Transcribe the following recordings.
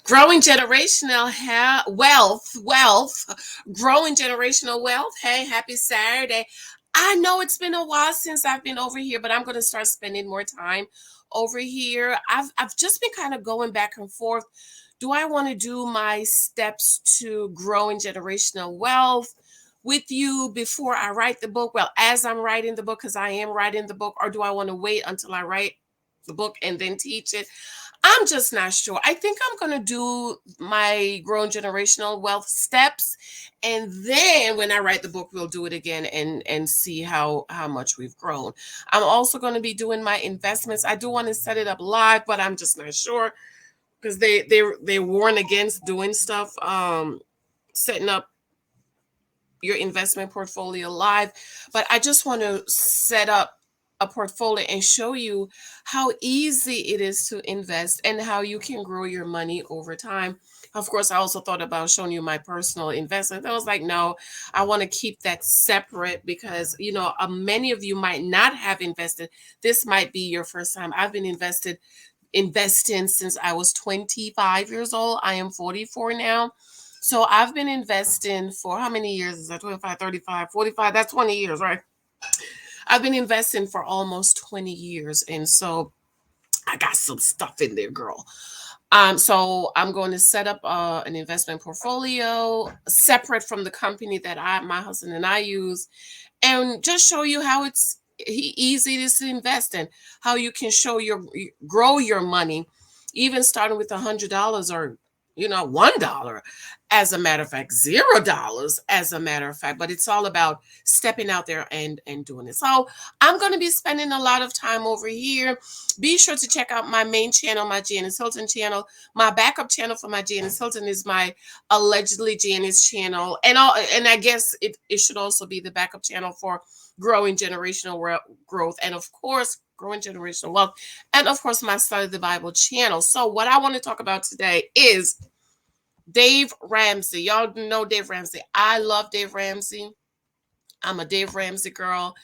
Growing generational wealth, growing generational wealth. Hey, happy Saturday. I know it's been a while since I've been over here, but I'm going to start spending more time over here. I've just been kind of going back and forth. Do I want to do my steps to growing generational wealth with you before I write the book? Well, as I'm writing the book, because I am writing the book, or do I want to wait until I write the book and then teach it? I'm just not sure. I think I'm going to do my growing generational wealth steps, and then when I write the book, we'll do it again and see how much we've grown. I'm also going to be doing my investments. I do want to set it up live, but I'm just not sure because they warn against doing stuff setting up your investment portfolio live. But I just want to set up a portfolio and show you how easy it is to invest and how you can grow your money over time. Of course, I also thought about showing you my personal investment. I was like, no, I want to keep that separate because, many of you might not have invested. This might be your first time. I've been investing since I was 25 years old. I am 44 now. So I've been investing for how many years? Is that 25, 35, 45? That's 20 years, right? I've been investing for almost 20 years. And so I got some stuff in there, girl. So I'm going to set up an investment portfolio separate from the company that my husband and I use, and just show you how it's easy it is to invest in, how you can grow your money, even starting with $100 or $1, as a matter of fact, $0, as a matter of fact. But it's all about stepping out there and doing it. So I'm going to be spending a lot of time over here. Be sure to check out my main channel, my Janice Hilton channel. My backup channel for my Janice Hilton is my allegedly Janice channel, and I guess it should also be the backup channel for growing generational growth, and of course growing generational wealth, and of course my Study the Bible channel. So what I want to talk about today is Dave Ramsey. Y'all know Dave Ramsey. I love Dave Ramsey. I'm a Dave Ramsey girl.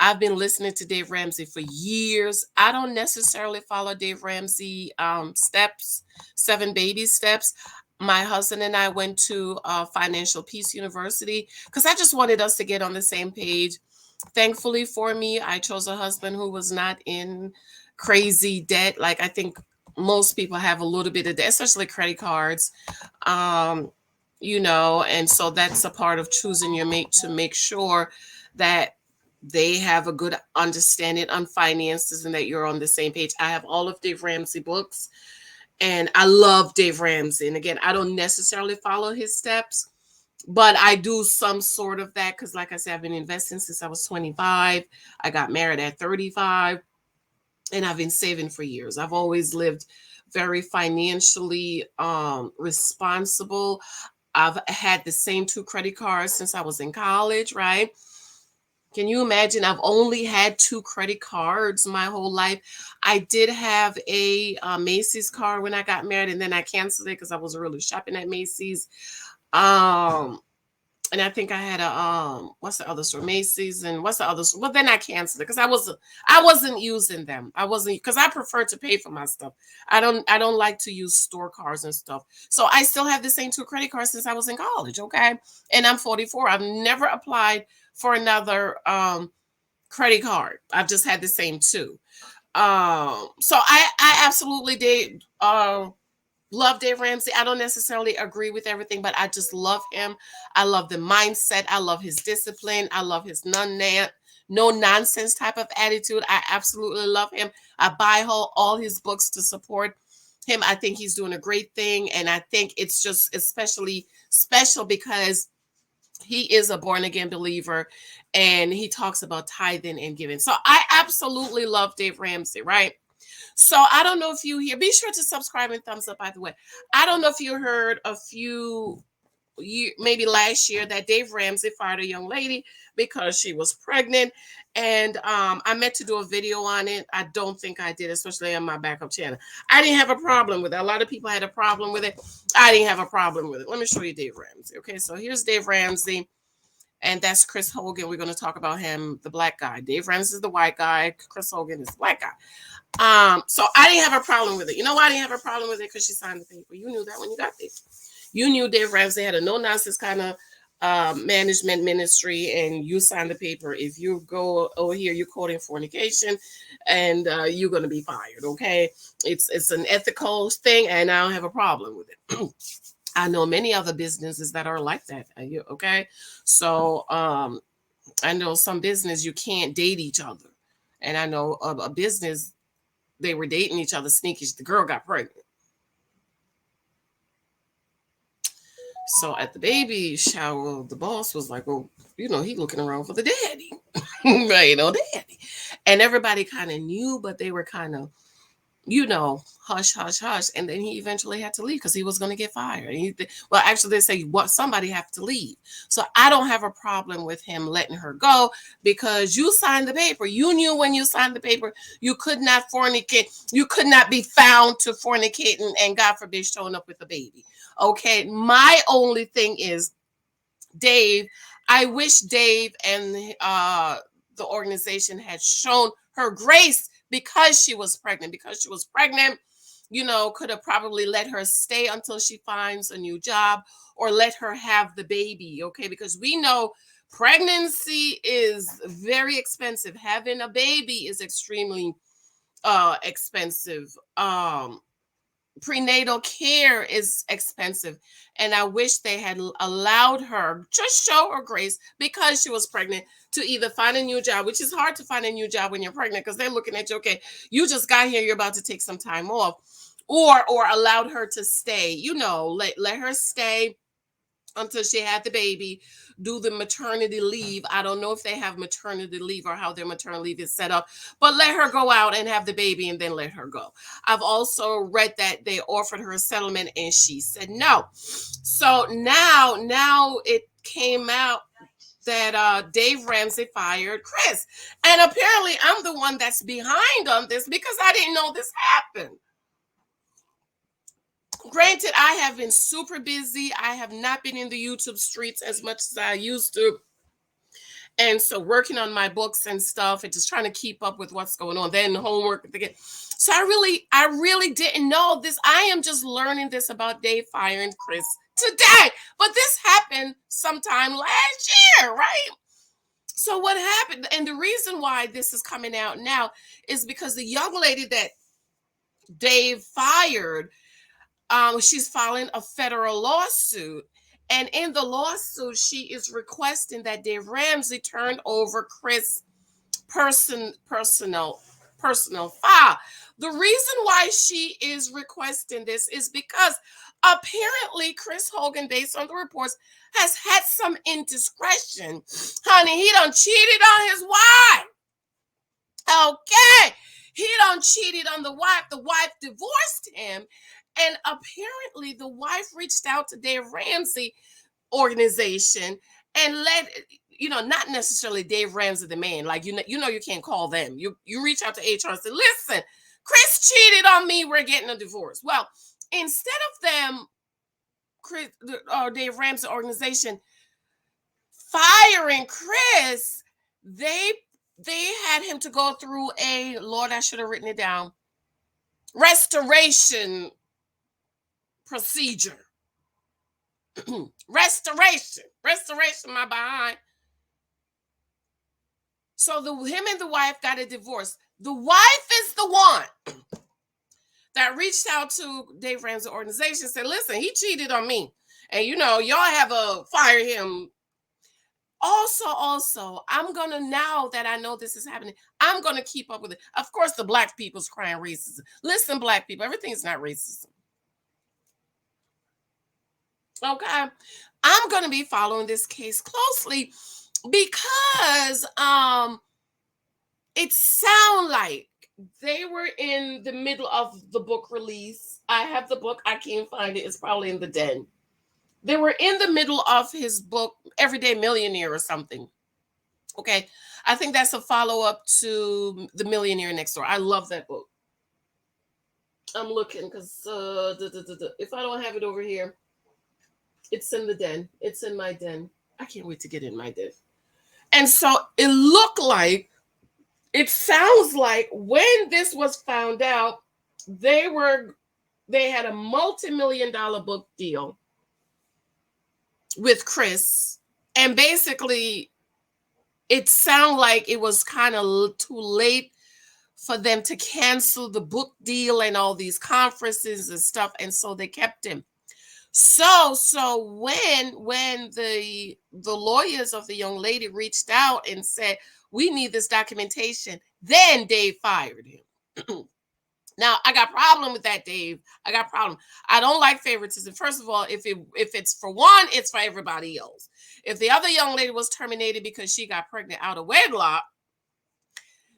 I've been listening to Dave Ramsey for years. I don't necessarily follow Dave Ramsey steps, 7 baby steps. My husband and I went to Financial Peace University because I just wanted us to get on the same page. Thankfully for me, I chose a husband who was not in crazy debt. Like I think most people have a little bit of debt, especially credit cards. Um, and so that's a part of choosing your mate, to make sure that they have a good understanding on finances and that you're on the same page. I have all of Dave Ramsey books and I love Dave Ramsey. And again, I don't necessarily follow his steps, but I do some sort of that because, like I said, I've been investing since I was 25. I got married at 35, and I've been saving for years. I've always lived very financially responsible. I've had the same 2 credit cards since I was in college, right? Can you imagine? I've only had 2 credit cards my whole life. I did have a Macy's card when I got married, and then I canceled it because I wasn't really shopping at Macy's. Um, and I think I had a what's the other store? Macy's, and what's the other store? Well, then I canceled it because I wasn't using them. I wasn't, because I prefer to pay for my stuff. I don't like to use store cards and stuff. So I still have the same 2 credit cards since I was in college, okay? And I'm 44. I've never applied for another credit card. I've just had the same 2. So I absolutely did love Dave Ramsey. I don't necessarily agree with everything, but I just love him. I love the mindset. I love his discipline. I love his no nonsense type of attitude. I absolutely love him. I buy all his books to support him. I think he's doing a great thing. And I think it's just especially special because he is a born again believer and he talks about tithing and giving. So I absolutely love Dave Ramsey, right? So I don't know if you hear, be sure to subscribe and thumbs up, by the way. I don't know if you heard maybe last year, that Dave Ramsey fired a young lady because she was pregnant. And I meant to do a video on it. I don't think I did, especially on my backup channel. I didn't have a problem with it. A lot of people had a problem with it. I didn't have a problem with it. Let me show you Dave Ramsey. Okay, so here's Dave Ramsey. And that's Chris Hogan. We're going to talk about him, the black guy. Dave Ramsey is the white guy. Chris Hogan is the black guy. So I didn't have a problem with it. You know why I didn't have a problem with it? Because she signed the paper. You knew that when you got there. You knew Dave Ramsey had a no nonsense kind of management ministry, and you signed the paper. If you go over here, you're quoting fornication, and you're going to be fired. Okay, it's an ethical thing, and I don't have a problem with it. I know many other businesses that are like that. Okay, so I know some business you can't date each other, and I know a business they were dating each other sneakish. The girl got pregnant. So at the baby shower, the boss was like, "Well, he looking around for the daddy, right? Daddy." And everybody kind of knew, but they were kind of, hush, hush, hush. And then he eventually had to leave because he was going to get fired. Well, actually, they say, "What? Somebody have to leave." So I don't have a problem with him letting her go because you signed the paper. You knew when you signed the paper you could not fornicate. You could not be found to fornicate and God forbid showing up with a baby. Okay, my only thing is Dave. I wish Dave and the organization had shown her grace because she was pregnant. Because she was pregnant, could have probably let her stay until she finds a new job or let her have the baby. Okay, because we know pregnancy is very expensive. Having a baby is extremely expensive. Prenatal care is expensive, and I wish they had allowed her, just show her grace because she was pregnant, to either find a new job, which is hard to find a new job when you're pregnant because they're looking at you. Okay, you just got here, you're about to take some time off, or allowed her to stay, let her stay until she had the baby, do the maternity leave. I don't know if they have maternity leave or how their maternity leave is set up, but let her go out and have the baby and then let her go. I've also read that they offered her a settlement and she said no. So now it came out that Dave Ramsey fired Chris. And apparently I'm the one that's behind on this because I didn't know this happened. Granted, I have been super busy. I have not been in the YouTube streets as much as I used to. And so working on my books and stuff and just trying to keep up with what's going on. Then homework again. So I really didn't know this. I am just learning this about Dave firing Chris today. But this happened sometime last year, right? So what happened? And the reason why this is coming out now is because the young lady that Dave fired, she's filing a federal lawsuit. And in the lawsuit, she is requesting that Dave Ramsey turn over Chris' personal file. The reason why she is requesting this is because apparently Chris Hogan, based on the reports, has had some indiscretion. Honey, he done cheated on his wife. Okay. He done cheated on the wife. The wife divorced him. And apparently the wife reached out to Dave Ramsey organization and not necessarily Dave Ramsey the man. Like you can't call them. You reach out to HR and say, "Listen, Chris cheated on me. We're getting a divorce." Well, instead of them, Dave Ramsey organization firing Chris, they had him to go through a, Lord, I should have written it down, restoration procedure. restoration my behind. So him and the wife got a divorce. The wife is the one that reached out to Dave Ramsey organization and said, "Listen, he cheated on me, and y'all have a fire him." Also, I'm gonna, now that I know this is happening, I'm gonna keep up with it. Of course, the black people's crying racism. Listen, black people, everything's not racism. Okay, I'm gonna be following this case closely because it sound like they were in the middle of the book release. I have the book, I can't find it. It's probably in the den. They were in the middle of his book, Everyday Millionaire or something. Okay. I think that's a follow-up to The Millionaire Next Door. I love that book. I'm looking because if I don't have it over here, it's in the den. It's in my den. I can't wait to get in my dish. And so it sounds like when this was found out, they were they had a multi-million-dollar book deal with Chris, and basically it sounded like it was kind of too late for them to cancel the book deal and all these conferences and stuff, and so they kept him. So when the lawyers of the young lady reached out and said, we need this documentation, then Dave fired him. Now I got problem with that, Dave. I got problem. I don't like favoritism. First of all, if it's for one, it's for everybody else. If the other young lady was terminated because she got pregnant out of wedlock,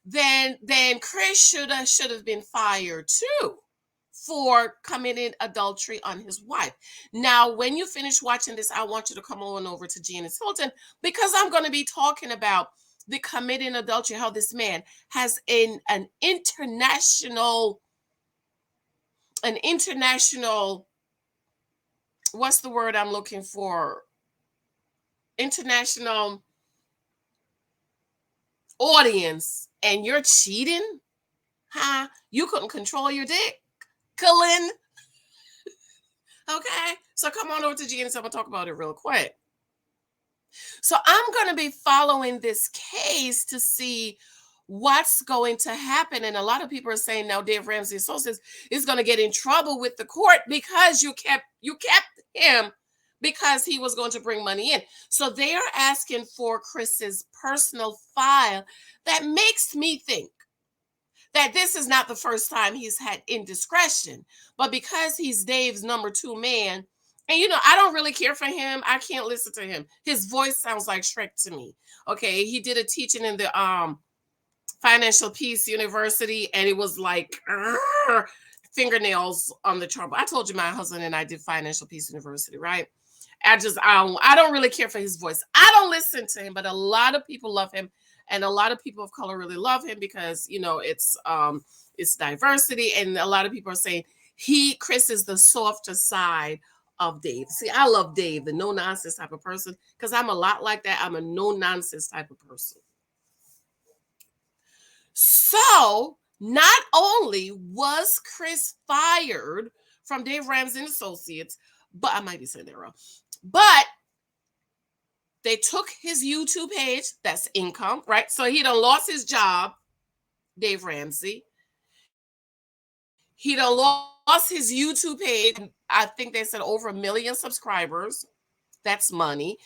then Chris should have been fired too for committing adultery on his wife. Now, when you finish watching this, I want you to come on over to Janice Hilton, because I'm going to be talking about the committing adultery, how this man has an international, what's the word I'm looking for? International audience, and you're cheating? Huh? You couldn't control your dick, Colin? Okay, so come on over to Janice. I'm gonna talk about it real quick. So I'm going to be following this case to see what's going to happen. And a lot of people are saying now Dave Ramsey Associates is going to get in trouble with the court because you kept him because he was going to bring money in. So they are asking for Chris's personal file. That makes me think that this is not the first time he's had indiscretion, but because he's Dave's number two man, and I don't really care for him. I can't listen to him. His voice sounds like Shrek to me. Okay, he did a teaching in the Financial Peace University, and it was like fingernails on the chalkboard. I told you my husband and I did Financial Peace University, right? I don't really care for his voice. I don't listen to him, but a lot of people love him, and a lot of people of color really love him because it's diversity, and a lot of people are saying Chris is the softer side of Dave. See, I love Dave, the no nonsense type of person, because I'm a lot like that. I'm a no nonsense type of person. So not only was Chris fired from Dave Ramsey and Associates, but I might be saying that wrong, but they took his YouTube page, that's income, right? So he done lost his job, Dave Ramsey. He done lost his YouTube page. I think they said over 1 million subscribers. That's money.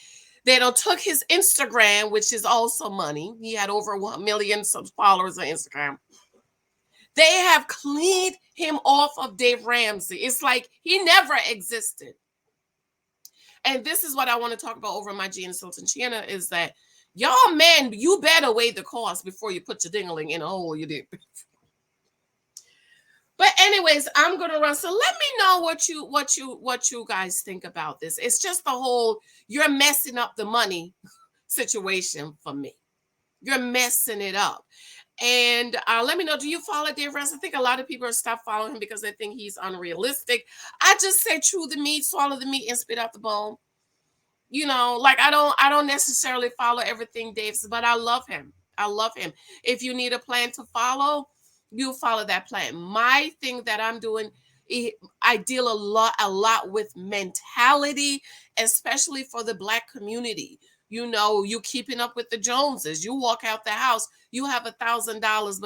They done took his Instagram, which is also money. He had over 1 million followers on Instagram. They have cleaned him off of Dave Ramsey. It's like he never existed. And this is what I want to talk about over my Gina Sultan channel is that y'all men, you better weigh the cost before you put your dingling in a hole you did. But anyways, I'm gonna run. So let me know what you guys think about this. It's just the whole you're messing up the money situation for me. You're messing it up. And let me know, do you follow Dave Ramsey? I think a lot of people are stopped following him because they think he's unrealistic. I just say chew the meat, swallow the meat, and spit out the bone. Like I don't necessarily follow everything Dave says, but I love him. I love him. If you need a plan to follow, you follow that plan. My thing that I'm doing, I deal a lot with mentality, especially for the Black community. You keeping up with the Joneses. You walk out the house, you have $1,000,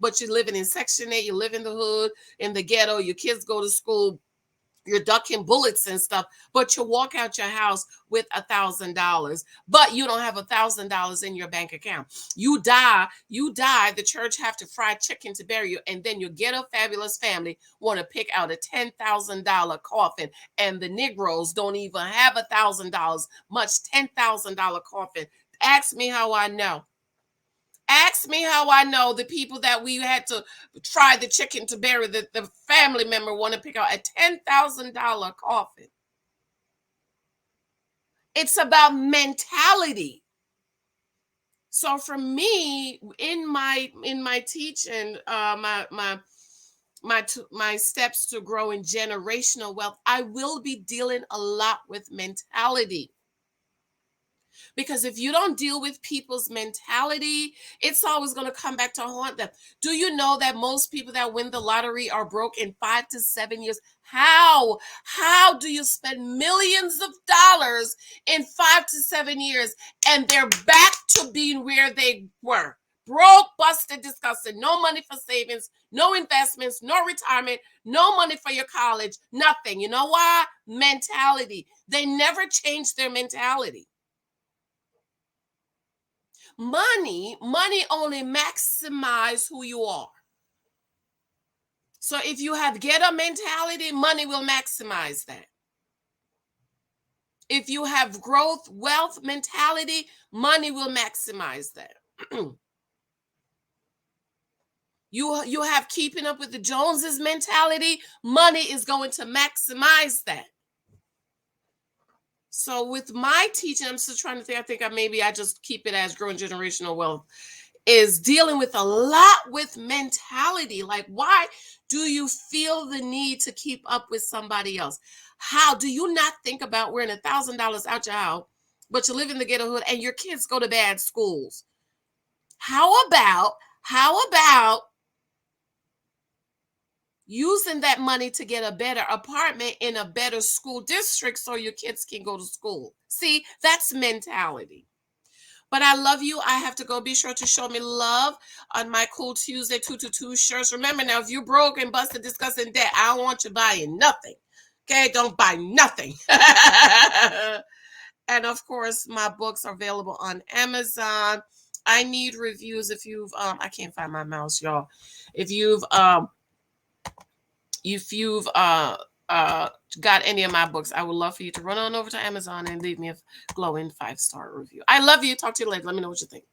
but you're living in Section 8, you live in the hood, in the ghetto, your kids go to school, you're ducking bullets and stuff, but you walk out your house with $1,000, but you don't have $1,000 in your bank account. You die, the church have to fry chicken to bury you, and then your ghetto fabulous family want to pick out a $10,000 coffin, and the Negroes don't even have $1,000, much $10,000 coffin. Ask me how I know. Ask me how I know the people that we had to try the chicken to bury, the family member want to pick out a $10,000 coffin. It's about mentality. So for me, in my teaching, my steps to growing generational wealth, I will be dealing a lot with mentality. Because if you don't deal with people's mentality, it's always going to come back to haunt them. Do you know that most people that win the lottery are broke in 5 to 7 years? How? How do you spend millions of dollars in 5 to 7 years and they're back to being where they were? Broke, busted, disgusted, no money for savings, no investments, no retirement, no money for your college, nothing. You know why? Mentality. They never changed their mentality. Money only maximize who you are. So if you have ghetto mentality, money will maximize that. If you have growth, wealth mentality, money will maximize that. You have keeping up with the Joneses mentality, money is going to maximize that. So with my teaching, I'm still trying to think. I think I just keep it as growing generational wealth, is dealing with a lot with mentality. Like, why do you feel the need to keep up with somebody else? How do you not think about wearing $1,000 out your house, but you live in the ghetto hood and your kids go to bad schools? How about using that money to get a better apartment in a better school district so your kids can go to school? See, that's mentality. But I love you. I have to go. Be sure to show me love on my Cool Tuesday 222 shirts. Remember now, if you're broke and busted, discussing debt, I don't want you buying nothing. Okay, don't buy nothing. And of course, my books are available on Amazon. I need reviews. If you've I can't find my mouse, y'all. If you've got any of my books, I would love for you to run on over to Amazon and leave me a glowing 5-star review. I love you. Talk to you later. Let me know what you think.